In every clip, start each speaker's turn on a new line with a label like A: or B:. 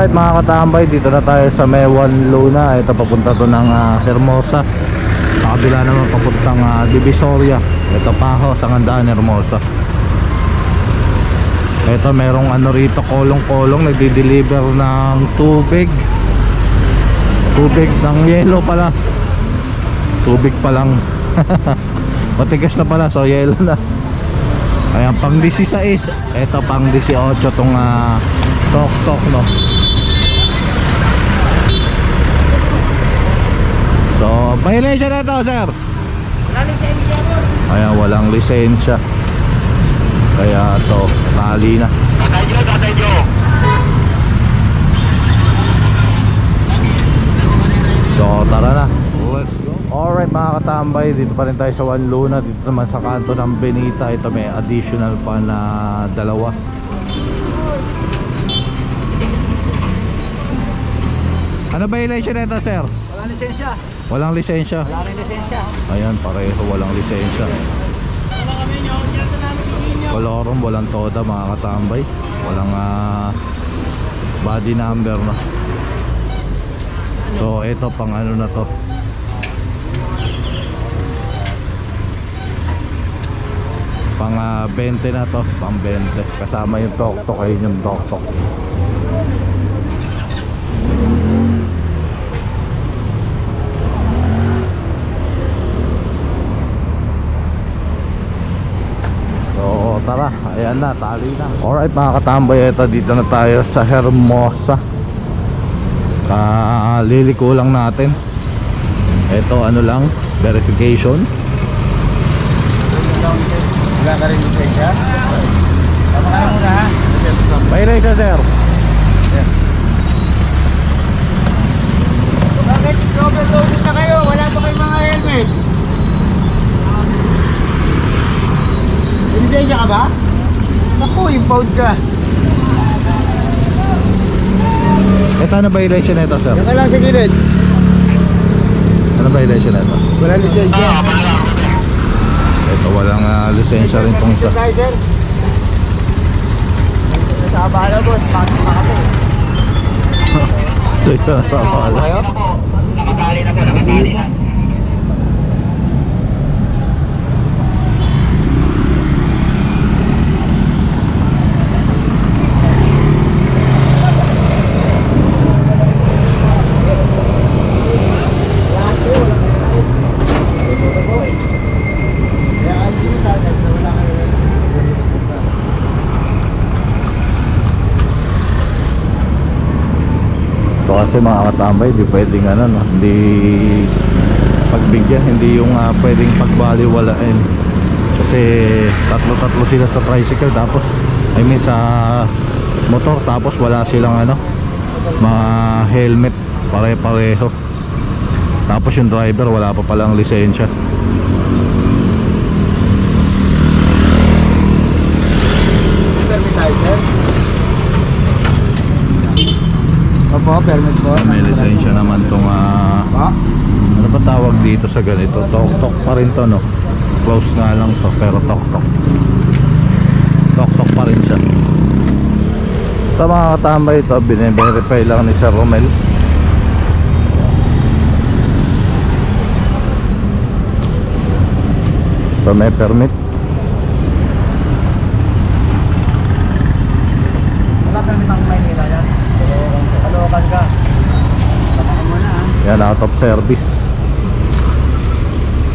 A: Alright mga katambay, dito na tayo sa Mewan Luna. Ito papunta to ng Hermosa. Sa kabila naman papuntang Divisoria. Ito Paho, Sangandaan, Hermosa. Ito merong ano rito, kolong-kolong, nagdi-deliver ng tubig. Tubig ng yelo pala. Tubig pa lang. Matigas na pala, so yelo na. Ayan, pang 16. Ito pang 18 tong tok-tok, no. So, may lisensya na ito, sir?
B: Walang lisensya mo.
A: Ayan, walang lisensya. Kaya ito, mali na.
C: Tatay Joe.
A: So, tara na. Let's go. Alright mga katambay, dito pa rin tayo sa One Luna. Dito naman sa kanto ng Benita. Ito may additional pa na dalawa. Ano ba yung lisensya na ito, sir?
B: Walang lisensya.
A: Walang lisensya.
B: Wala rin lisensya.
A: Ayan, pareho walang lisensya.
B: Wala kami nyo. Diyan sa namin ninyo.
A: Kolorum, walang toda mga katambay. Walang body number, no. So ito pang ano na to, pang 20 na to, pang 20. Kasama yung tok-tok, ayun yung tok-tok. So tara, ayan na, tali na. Alright mga katambay, ito dito na tayo sa Hermosa. Liliko lang natin. Ito ano lang, verification.
B: Wala ka rin lisensya? Tama ka na muna ha.
A: May lisensya, sir.
B: Bakit overloaded na kayo? Wala pa kayong mga helmet. May lisensya ka ba? Naku, impound ka.
A: Ito ano violation na ito, sir?
B: Yan ka lang sa gilid.
A: Ano violation na ito?
B: Wala lisensya.
A: Ito walang lisensya rin tong isa.
B: Tayo, sir. Sa bahala, boss. Bakit pa kami?
A: So ito nasa pala.
B: Kayo?
C: Nakatali na po, nakatali na.
A: Ito kasi mga katambay, di pwedeng ano, no? Hindi pagbigyan, hindi yung pwedeng pagbaliwalain. Kasi tatlo-tatlo sila sa tricycle, tapos I mean sa motor, tapos wala silang ano, mga helmet, pare-pareho. Tapos yung driver wala pa palang lisensya.
B: Permit tayo, sir. Opo, permit po.
A: May lisensya naman tong ano ba tawag dito sa ganito? Tok-tok pa rin to, no? Close nga lang to, pero tok-tok. Tok-tok pa rin siya. Sa mga katambay ito, bine-verify lang ni Sir Romel. So may permit.
B: Wala permit ang Maynila yan. Kalokan ka. Tama ka muna ha.
A: Yan, out of service.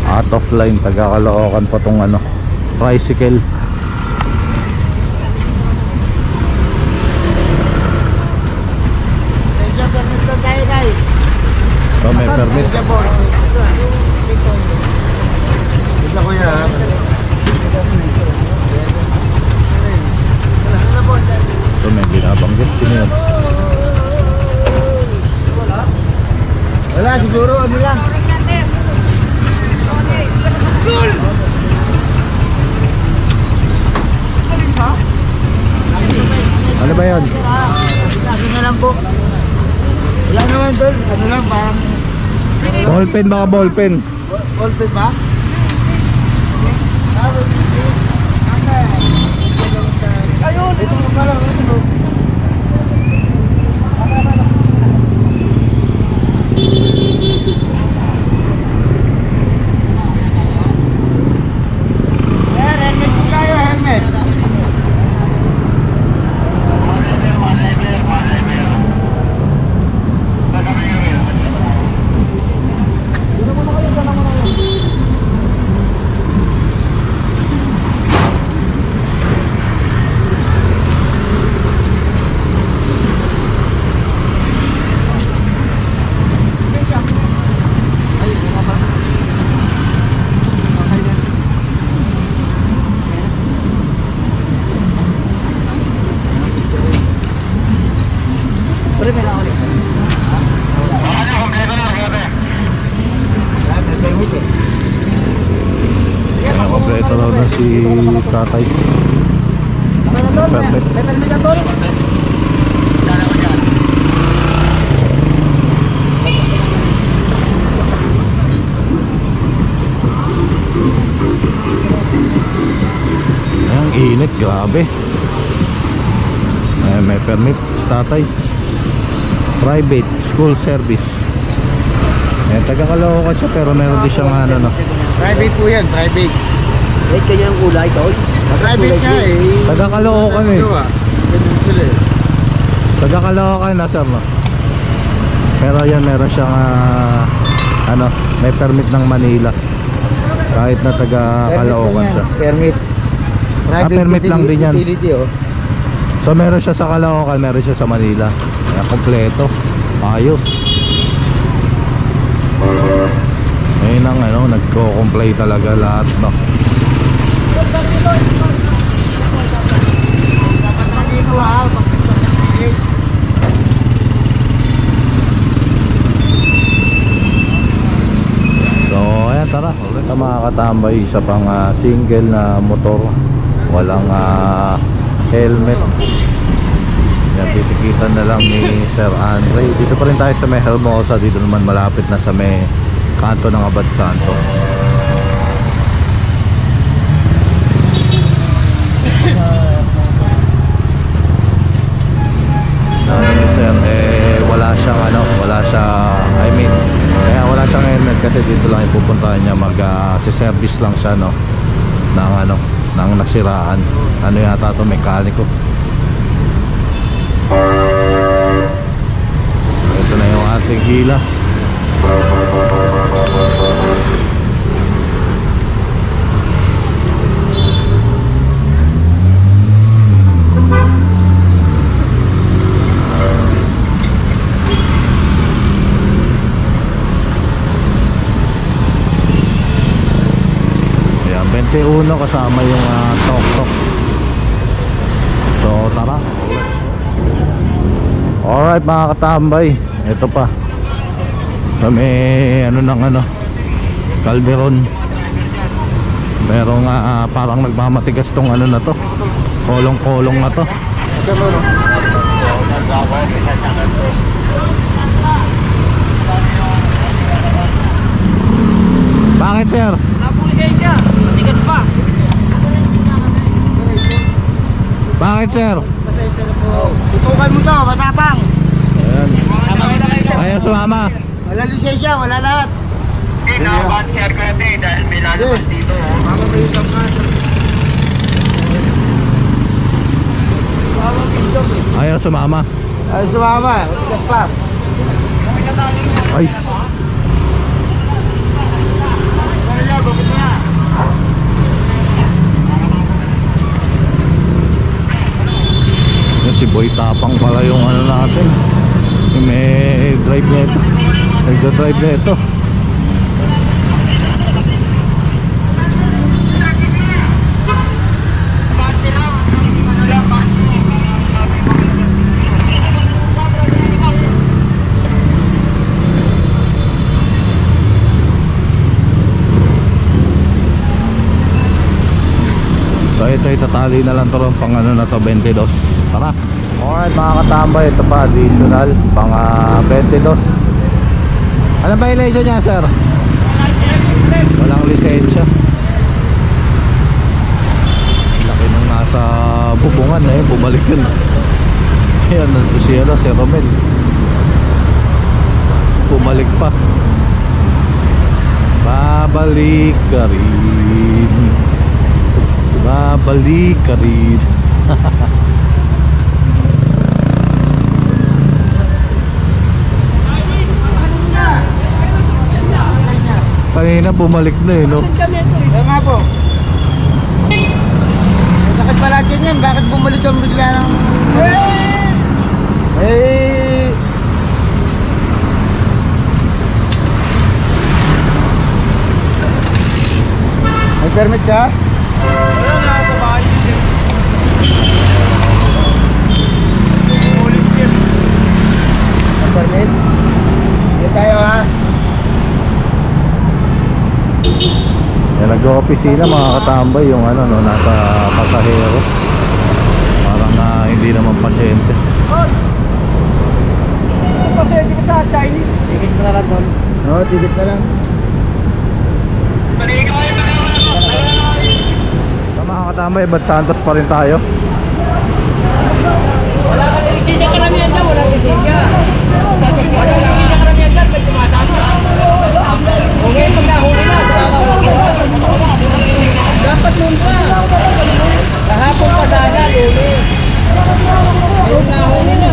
A: Out of line, taga-Caloocan pa tong ano, tricycle.
B: Lisensya, permit lang tayo, guys.
A: So may permit.
B: Lisensya po. Ito ko yan.
A: So may binabanggit. Sino yun?
B: Wala, siguro ano lang.
A: Ano ba yun?
B: Ano na lang po. Wala naman tol. Ano lang, parang
A: Ballpen, baka ballpen.
B: ballpen ba? Ayun! Ito mo pala.
A: tatay.
B: Okay na tol,
A: Permit.
B: may permit na tol.
C: Dala ko dyan.
A: Ay, ang init, grabe. Ay, may permit, tatay. Private school service. Eh, taga Caloocan siya pero meron din siyang ano, no.
B: Private po yan, private.
D: Kahit kanyang kulay, tol.
B: Private nga eh.
A: Taga Caloocan eh.
B: Ganun sila eh.
A: Taga Caloocan na sir, no. Pero yan, meron siyang ano, may permit ng Manila. Kahit na taga Caloocan siya.
B: Permit.
A: permit lang din yan.
B: Utility oh.
A: So meron siya sa Caloocan, meron siya sa Manila. Kaya kompleto. Ayos. Ayun ang ano, nagko-comply talaga lahat, no. So ayan, tara. Sa mga katambay, isa pang single na motor. Walang helmet. Yan, titikitan na lang ni Sir Andre. Dito pa rin tayo sa may Hermosa. Dito naman malapit na sa may kanto ng Abad Santo. Ni Sir, wala siyang ano, wala siya, I mean, kaya wala siyang helmet kasi dito lang ipupuntahan niya, mag-service lang siya, no, ng ano, ng nasiraan. Ano yata ito, mekaniko. Ito na yung ating hila. Ayan, 21 kasama yung tok-tok. So tara. Alright mga katambay, ito pa sa may ano ng ano, Calderon. Merong parang nagmamatigas tong ano na to, kolong-kolong na to. Bakit sir?
D: Napong lisensya, matigas pa.
A: Bakit sir?
B: Pasensya na po. Tutukan mo to, matapang.
A: Ayan. Ayaw sumama.
B: Wala lisensya, wala lahat.
C: Hindi, nakapan-share ko natin dahil may lalabas dito.
B: Mama may utang ka.
A: Ayaw sumama.
B: Ay, sumama. Matigas pa.
A: Ay. Yan, si Boy Tapang pala yung ano natin. Yung may drive nito. Nagda-drive nito. So ito itatali na lang to ron pang ano na to, 22. Tara. Alright mga katambay, ito pa additional pang 22. Ano ba yung lisensya niya sir? Walang lisensya. Laki nung nasa bubungan na bumalik yun. Ayan, nandito si Romel. Bumalik pa. Babalik ka rin. Babalik ka rin. Kanina bumalik na eh, no?
B: Kaya nga po. May sakit pala din yan. Bakit bumalik yung bigla ng... Eh! May permit ka? Wala na, sa bahay. May permit? Hindi tayo ha?
A: Yan, opisina mga katambay yung ano no, nasa pasahero. Parang hindi naman pasyente.
B: Pasyente ka sa Chinese. Tigit mo na lang doon.
D: Oo, tigit na lang.
A: Sa mga katambay, Bad Santos pa rin tayo.
D: Wala ka na lisensya karamihan dyan, wala lisensya. Wala ka lisensya karamihan dyan, may tumatama. Okay, pag nahuli na, dapat nun pa. Kahapon pa sana, luli. Ayun, nahuli na.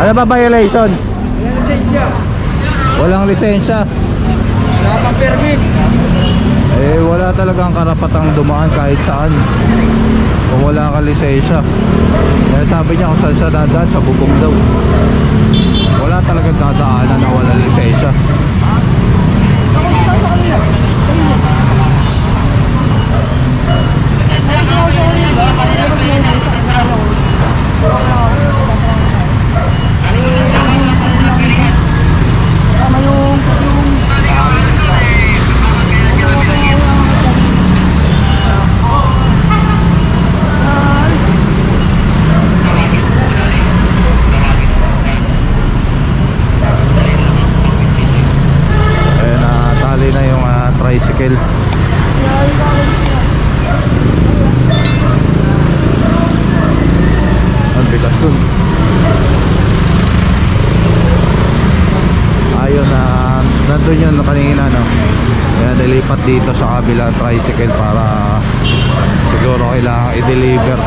A: Ano ba violation?
B: Wala lisensya.
A: Walang lisensya.
B: Wala pang permit.
A: Eh wala talagang karapatang dumaan kahit saan kung wala kang lisensya. Kaya sabi niya kung saan siya dadaan, sa bubong daw. Wala talagang dadaanan na walang lisensya. Na yung tricycle. Ang bigas dun. Ayun nandun yun kanina no. Kaya nilipat dito sa kabila tricycle para siguro kailangan i-deliver.